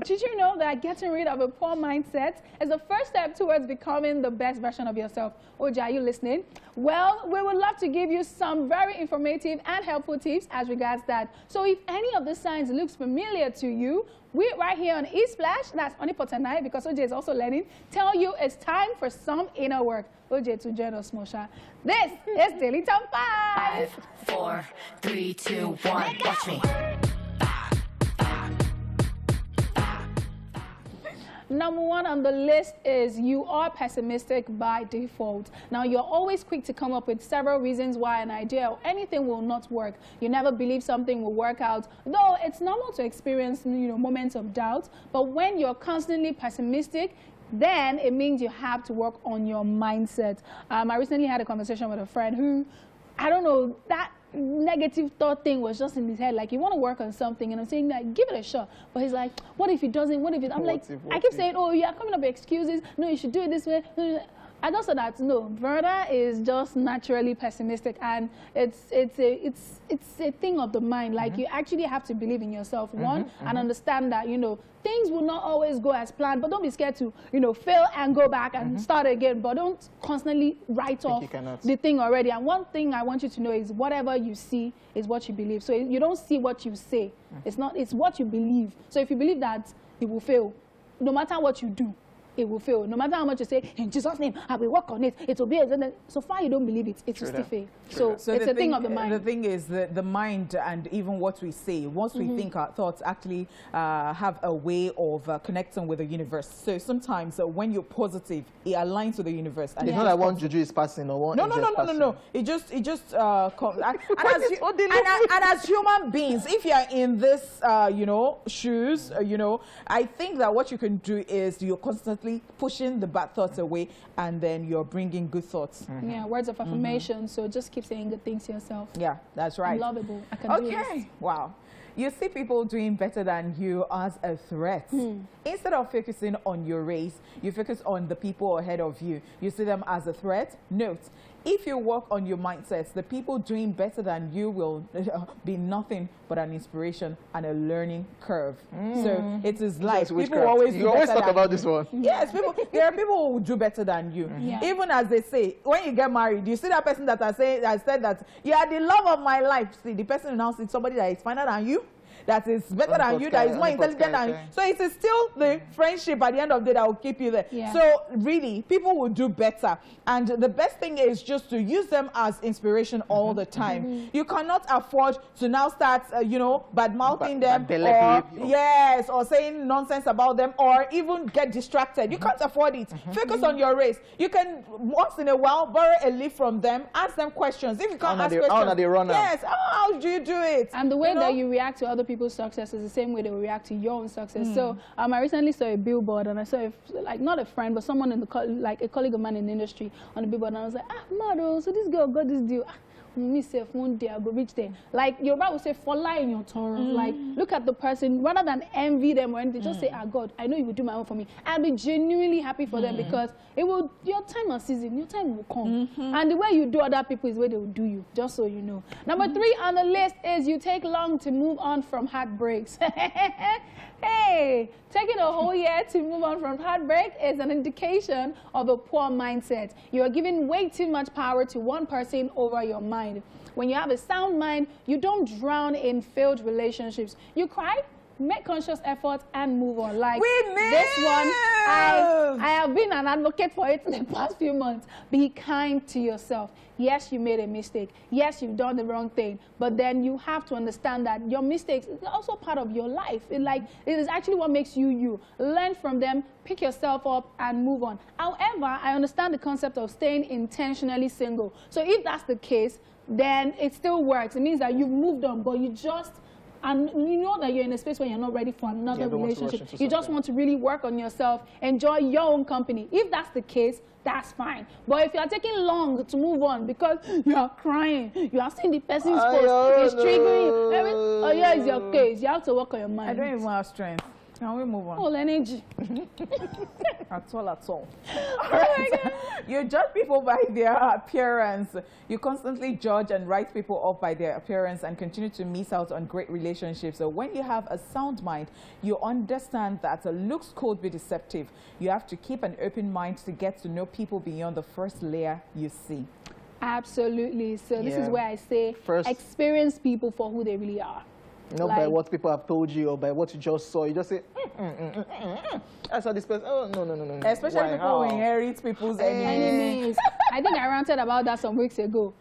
Did you know that getting rid of a poor mindset is the first step towards becoming the best version of yourself? Oja, are you listening? Well, we would love to give you some very informative and helpful tips as regards that. So if any of the signs looks familiar to you, we right here on eSplash, that's only for tonight because OJ is also learning, tell you it's time for some inner work. OJ to join us, Mosha. This is Daily Top 5. 5, 4, 3, 2, 1, watch me. Number one on the list is you are pessimistic by default. Now, you're always quick to come up with several reasons why an idea or anything will not work. You never believe something will work out, though it's normal to experience, moments of doubt. But when you're constantly pessimistic, then it means you have to work on your mindset. I recently had a conversation with a friend who, I don't know, that negative thought thing was just in his head, like you want to work on something, and I'm saying that give it a shot, but he's like, what if it doesn't, what if it, I'm like, I keep saying, oh, you're coming up with excuses, no, you should do it this way. I just said that no, Verda is just naturally pessimistic, and it's a thing of the mind. Like you actually have to believe in yourself, and understand that things will not always go as planned. But don't be scared to fail and go back and start again. But don't constantly write off the thing already. And one thing I want you to know is whatever you see is what you believe. So you don't see what you say. It's what you believe. So if you believe that it will fail, no matter what you do, it will fail. No matter how much you say, in Jesus' name, I will work on it. It will be. So far, you don't believe it. It will still fail. So it's a thing of the mind. The thing is that the mind and even what we say, once we think, our thoughts actually have a way of connecting with the universe. So sometimes when you're positive, it aligns with the universe. And it's not like one juju is passing or one No. It just comes. And as human beings, if you're in this, shoes, I think that what you can do is you're constantly pushing the bad thoughts away, and then you're bringing good thoughts. Yeah, words of affirmation. So just keep saying good things to yourself. Yeah, that's right. I'm lovable. I can do this. Wow. You see people doing better than you as a threat. Instead of focusing on your race, you focus on the people ahead of you. You see them as a threat. Note, if you work on your mindsets, the people doing better than you will be nothing but an inspiration and a learning curve. So it is life. People always do better talk about this one. Yes, there are people who will do better than you. Even as they say, when you get married, you see that person that has said that you are the love of my life. See, the person now sees somebody that is finer than you, that is better than you, that is more intelligent than you. So it is still the friendship at the end of the day that will keep you there. So really, people will do better. And the best thing is just to use them as inspiration all the time. You cannot afford to now start, bad-mouthing them, or saying nonsense about them, or even get distracted. You can't afford it. Focus on your race. You can, once in a while, borrow a leaf from them, ask them questions. If you can't ask questions, how they run how do you do it? And the way that you react to other people's success is the same way they will react to your own success. So I recently saw a billboard, and I saw not a friend, but someone in the a colleague of mine in the industry on the billboard, and I was like, mad, so this girl got this deal. Me say one day I'll go reach there. Like Yoruba will say, fall in your tongue. Like look at the person rather than envy them or anything. Just say, God, I know you will do my own for me. I'll be genuinely happy for them, because it will, your time and season, your time will come. And the way you do other people is the way they will do you, just so you know. Number 3 on the list is you take long to move on from heartbreaks. Hey, taking a whole year to move on from heartbreak is an indication of a poor mindset. You are giving way too much power to one person over your mind. When you have a sound mind, you don't drown in failed relationships. You cry, make conscious effort, and move on. Like this one, I have been an advocate for it in the past few months. Be kind to yourself. Yes, you made a mistake. Yes, you've done the wrong thing. But then you have to understand that your mistakes is also part of your life. It is actually what makes you you. Learn from them, pick yourself up, and move on. However, I understand the concept of staying intentionally single. So if that's the case, then it still works. It means that you've moved on, but you just... And you know that you're in a space where you're not ready for another relationship. You just want to really work on yourself, enjoy your own company. If that's the case, that's fine. But if you are taking long to move on because you are crying, you are seeing the person's post, it's triggering you. It's your case. You have to work on your mind. I don't even have strength. Can we move on? All energy. At all. Oh my God. You judge people by their appearance. You constantly judge and write people off by their appearance and continue to miss out on great relationships. So when you have a sound mind, you understand that looks could be deceptive. You have to keep an open mind to get to know people beyond the first layer you see. Absolutely. So this is where I say experience people for who they really are. Not by what people have told you or by what you just saw. You just say, I saw this person. Oh, no. Especially people who inherit people's enemies. I think I ranted about that some weeks ago.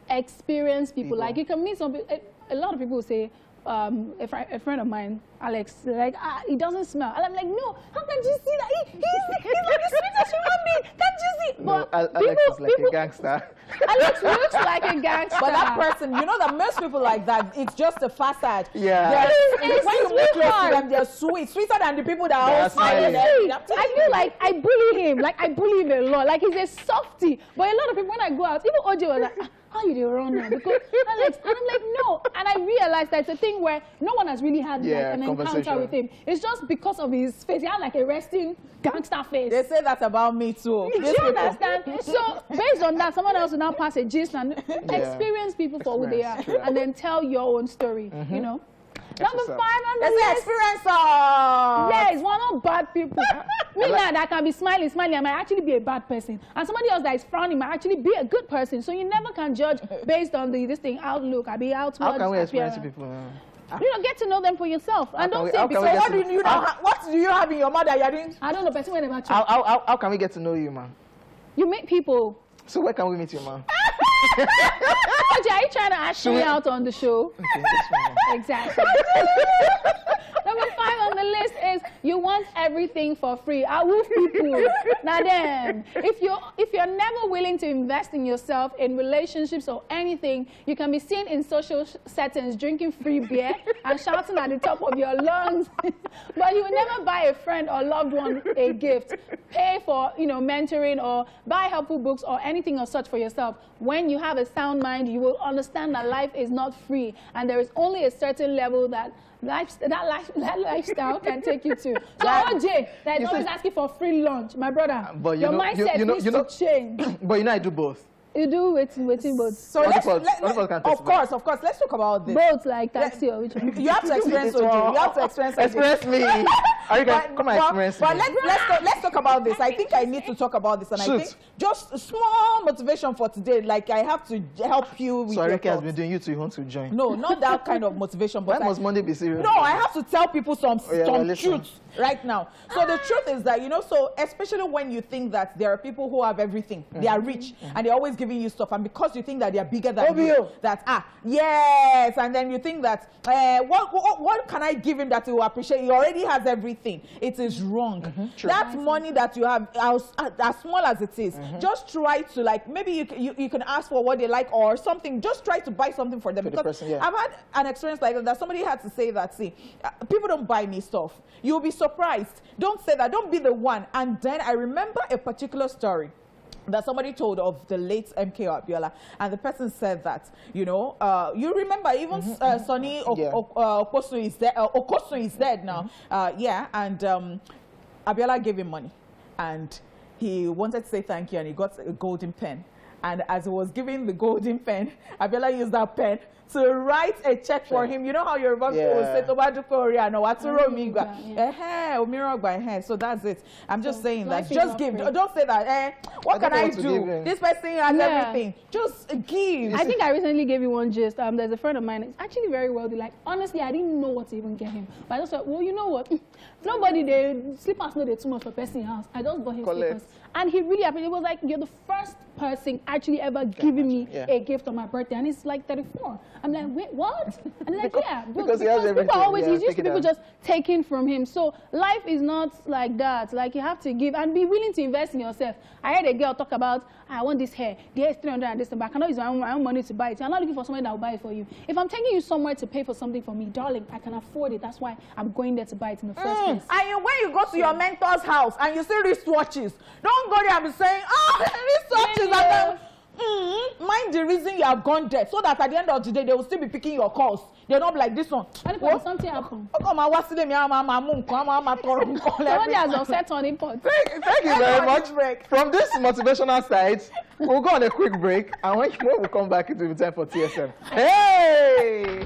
Experience people. Like you can meet some people. A lot of people say, a friend of mine, Alex, like, he doesn't smell. And I'm like, no, how can you see that? He's like the sweetest human being. Can't you see? But no, Alex is like a gangster. Alex looks like a gangster. But that person, you know that most people like that, it's just a facade. Yeah. When you meet close to them, they're sweet. Sweeter than the people that are all smiling. I feel like I bully him. Like, I bully him a lot. Like, he's a softie. But a lot of people, when I go out, even OJ was like, how you do run now? Because Alex, and I'm like, no. And I realized that it's a thing where no one has really had like, an encounter with him. It's just because of his face. He had like a resting gangster face. They say that about me too. Do you understand? So based on that, someone else will now pass a gist and experience people for who they are, and then tell your own story. You know. Number 5 on the list. Experiencer. Yes, we're not bad people. Me now that can be smiling, I might actually be a bad person. And somebody else that is frowning might actually be a good person. So you never can judge based on this thing outlook. I be outwards. How can we experience people? You know, get to know them for yourself. And don't say because what do you have in your mind that you're doing? I don't know, person whenever how can we get to know you, man? You meet people. So where can we meet you, man? OJ, are you trying to ask me out on the show? Okay, that's fine. Exactly. Number 5 on the list is you want everything for free. I woof people. Now then, if you're never willing to invest in yourself, in relationships or anything, you can be seen in social settings drinking free beer and shouting at the top of your lungs. But you will never buy a friend or loved one a gift, pay for mentoring or buy helpful books or anything of such for yourself. When you have a sound mind, you will understand that life is not free and there is only a certain level that lifestyle can take you to. So OJ, that is always asking for free lunch, my brother. But your mindset needs to change. But I do both. You do waiting both. So of course, let's talk about this. Both like taxi or which one? You have to experience OJ. You have to experience me. Are you guys come and experience me? But let's talk about this. I think I need to talk about this, and I think just a small motivation for today. Like I have to help you with. So Ricky has been doing you to want to join. No, not that kind of motivation. But why must Monday be serious? No, I have to tell people some truth right now. So the truth is that so especially when you think that there are people who have everything, they are rich, and they're always giving you stuff, and because you think that they are bigger than you, that yes, and then you think that what can I give him that he will appreciate? He already has everything. It is wrong. That money that you have, as small as it is, just try to maybe you can ask for what they like or something. Just try to buy something for them. Because I've had an experience like that. Somebody had to say that, see, people don't buy me stuff. You'll be surprised. Don't say that. Don't be the one. And then I remember a particular story that somebody told of the late MK Abiola, and the person said that, you remember even Sonny Okosun is dead. Okosun is dead now. And Abiola gave him money, and he wanted to say thank you, and he got a golden pen. And as he was giving the golden pen, Abiola used that pen to write a check for him. You know how Yoruba people say, "Tobadu Korea, no, Waturo Miga." So that's it. I'm just saying that. Just give. Don't say that. What can I do? This person has everything. Just give. I think I recently gave you one gist. There's a friend of mine. It's actually very wealthy. Like honestly, I didn't know what to even get him. But I just thought, well, you know what? Nobody slippers know they're too much for person house. I just bought him slippers, and he really appreciated. It was like you're the first person actually ever giving me a gift on my birthday, and it's like 34. I'm like, wait, what? And they're like, yeah, because he has everything. People always, he's used to people just taking from him. So life is not like that. Like you have to give and be willing to invest in yourself. I heard a girl talk about, I want this hair. The hair is 300 and this, but I cannot use my own money to buy it. I'm not looking for somebody that will buy it for you. If I'm taking you somewhere to pay for something for me, darling, I can afford it. That's why I'm going there to buy it in the first place. And when you go to your mentor's house and you see wristwatches, don't go there and be saying, wristwatches. Mind the reason you have gone there, so that at the end of the day, they will still be picking your calls. They're not like this one. And if something happened, somebody has upset on import. Thank you very much. From this motivational side, we'll go on a quick break, and when we come back, it will be time for TSM. Hey!